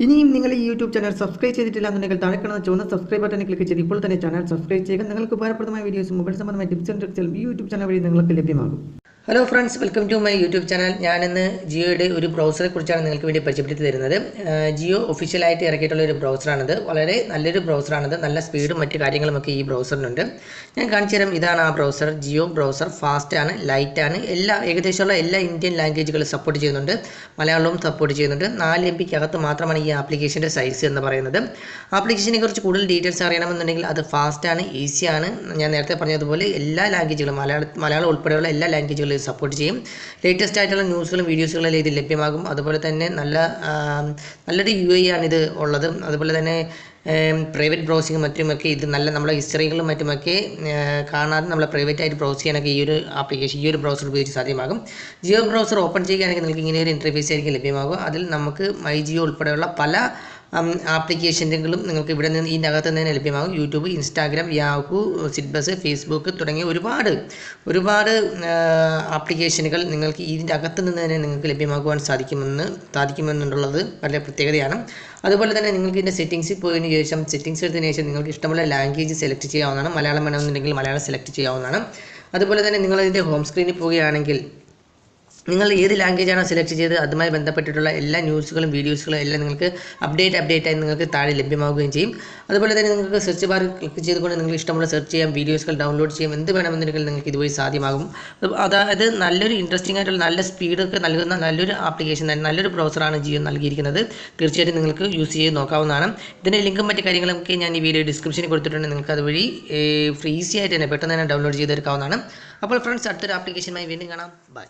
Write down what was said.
ഇനിയും നിങ്ങൾ ഈ യൂട്യൂബ് ചാനൽ സബ്സ്ക്രൈബ് ചെയ്തിട്ടില്ല എന്നുണ്ടെങ്കിൽ താഴെ കാണുന്ന ചുവന്ന സബ്സ്ക്രൈബ് ബട്ടണിൽ ക്ലിക്ക് ചെയ്ത് ഇപ്പോൾ തന്നെ ചാനൽ സബ്സ്ക്രൈബ് ചെയ്യുക. നിങ്ങൾക്ക് ഉപകാരപ്രദമായ വീഡിയോസും മൊബൈൽ സംബന്ധമായ ടിപ്സ് ആൻഡ് ട്രിക്സും ഈ യൂട്യൂബ് ചാനൽ വഴി നിങ്ങൾക്ക് ലഭ്യമാകും. Hello friends, welcome to my YouTube channel. ഞാനിന്ന് ജിയോയുടെ ഒരു ബ്രൗസറെ കുറിച്ചാണ് നിങ്ങൾക്ക് വേണ്ടി പരിചയപ്പെടുത്തി തരുന്നത്. ജിയോ ഒഫീഷ്യലായിട്ട് ഇറക്കിയിട്ടുള്ള ഒരു ബ്രൗസറാണിത്. വളരെ നല്ലൊരു ബ്രൗസറാണിത്. നല്ല സ്പീഡും മറ്റു കാര്യങ്ങളുമൊക്കെ ഈ ബ്രൗസറിനുണ്ട്. ഞാൻ കാണിച്ചു തരാം. ഇതാണ് ആ ബ്രൗസർ. ജിയോ ബ്രൗസർ. ഫാസ്റ്റ് ആണ്, ലൈറ്റ് ആണ്. ഏകദേശമുള്ള എല്ലാ ഇന്ത്യൻ ലാംഗ്വേജുകളും സപ്പോർട്ട് ചെയ്യുന്നുണ്ട്. മലയാളവും സപ്പോർട്ട് ചെയ്യുന്നുണ്ട്. 4 MB മാത്രമാണ് ഈ ആപ്ലിക്കേഷൻ്റെ സൈസ് എന്ന് പറയുന്നത്. ആപ്ലിക്കേഷനെ കുറിച്ച് കൂടുതൽ ഡീറ്റെയിൽസ് അറിയണമെന്നുണ്ടെങ്കിൽ അത് ഫാസ്റ്റ് ആണ്, ഈസി ആണ്. ഞാൻ നേരത്തെ പറഞ്ഞതുപോലെ എല്ലാ ലാംഗ്വേജുകളും മലയാളം ഉൾപ്പെടെയുള്ള എല്ലാ ലാംഗ്വേജുകളും സപ്പോർട്ട് ചെയ്യും. ലേറ്റസ്റ്റ് ആയിട്ടുള്ള ന്യൂസുകളും വീഡിയോസുകളും ഇത് ലഭ്യമാകും. അതുപോലെ തന്നെ നല്ലൊരു UI ആണ് ഇത് ഉള്ളത്. അതുപോലെ തന്നെ പ്രൈവറ്റ് ബ്രൗസിങ്ങും മറ്റുമൊക്കെ ഇത് നമ്മളെ ഹിസ്റ്ററികളും മറ്റുമൊക്കെ കാണാതെ നമ്മളെ പ്രൈവറ്റ് ആയിട്ട് ബ്രൗസ് ചെയ്യാനൊക്കെ ഈ ഒരു ബ്രൗസർ ഉപയോഗിച്ച് സാധ്യമാകും. ജിയോ ബ്രൗസർ ഓപ്പൺ ചെയ്യുകയാണെങ്കിൽ നിങ്ങൾക്ക് ഇങ്ങനെ ഒരു ഇൻ്റർഫേസ് ആയിരിക്കും ലഭ്യമാകും. അതിൽ നമുക്ക് മൈ ജിയോ ഉൾപ്പെടെയുള്ള പല ആപ്ലിക്കേഷനുകളും നിങ്ങൾക്ക് ഇവിടെ നിന്ന് ഇതിനകത്ത് തന്നെ ലഭ്യമാകും. യൂട്യൂബ്, ഇൻസ്റ്റാഗ്രാം, യാഹൂ, സിഡ്ബസ്, ഫേസ്ബുക്ക് തുടങ്ങിയ ഒരുപാട് ആപ്ലിക്കേഷനുകൾ നിങ്ങൾക്ക് ഇതിൻ്റെ അകത്ത് നിന്ന് തന്നെ നിങ്ങൾക്ക് ലഭ്യമാക്കുവാൻ സാധിക്കുമെന്നുള്ളത് വളരെ പ്രത്യേകതയാണ്. അതുപോലെ തന്നെ നിങ്ങൾക്ക് ഇതിൻ്റെ സെറ്റിംഗ്സിൽ പോയതിനു ശേഷം സെറ്റിംഗ്സ് എടുത്തതിന് ശേഷം നിങ്ങൾക്ക് ഇഷ്ടമുള്ള ലാംഗ്വേജ് സെലക്ട് ചെയ്യാവുന്നതാണ്. മലയാളം വേണമെന്നുണ്ടെങ്കിൽ മലയാളം സെലക്ട് ചെയ്യാവുന്നതാണ്. അതുപോലെ തന്നെ നിങ്ങളതിൻ്റെ ഹോം സ്ക്രീനിൽ പോവുകയാണെങ്കിൽ നിങ്ങൾ ഏത് ലാംഗ്വേജാണോ സെലക്ട് ചെയ്ത് അതുമായി ബന്ധപ്പെട്ടിട്ടുള്ള എല്ലാ ന്യൂസുകളും വീഡിയോസുകളും എല്ലാം നിങ്ങൾക്ക് അപ്ഡേറ്റ് ആയി നിങ്ങൾക്ക് താഴെ ലഭ്യമാവുകയും ചെയ്യും. അതുപോലെ തന്നെ നിങ്ങൾക്ക് സെർച്ച് ബാറിൽ ക്ലിക്ക് ചെയ്തുകൊണ്ട് നിങ്ങൾക്ക് ഇഷ്ടമുള്ള സെർച്ച് ചെയ്യാം, വീഡിയോസുകൾ ഡൗൺലോഡ് ചെയ്യാം, എന്ത് വേണമെന്നുണ്ടെങ്കിൽ നിങ്ങൾക്ക് ഇതുവഴി സാധ്യമാകും. അതായത് നല്ലൊരു ഇൻട്രസ്റ്റിംഗ് ആയിട്ടുള്ള നല്ല സ്പീഡൊക്കെ നൽകുന്ന നല്ലൊരു ആപ്ലിക്കേഷൻ തന്നെ, നല്ലൊരു ബ്രൗസറാണ് ജിയോ നൽകിയിരിക്കുന്നത്. തീർച്ചയായിട്ടും നിങ്ങൾക്ക് യൂസ് ചെയ്ത് നോക്കാവുന്നതാണ്. ഇതിൻ്റെ ലിങ്കും മറ്റു കാര്യങ്ങളൊക്കെ ഞാൻ ഈ വീഡിയോ ഡിസ്ക്രിപ്ഷനിൽ കൊടുത്തിട്ടുണ്ട്. നിങ്ങൾക്ക് അതുവഴി ഈസി ആയിട്ട് തന്നെ പെട്ടെന്ന് തന്നെ ഡൗൺലോഡ് ചെയ്തെടുക്കാവുന്നതാണ്. അപ്പോൾ ഫ്രണ്ട്സ്, അടുത്തൊരു ആപ്ലിക്കേഷനുമായി വീണ്ടും കാണാം. ബൈ.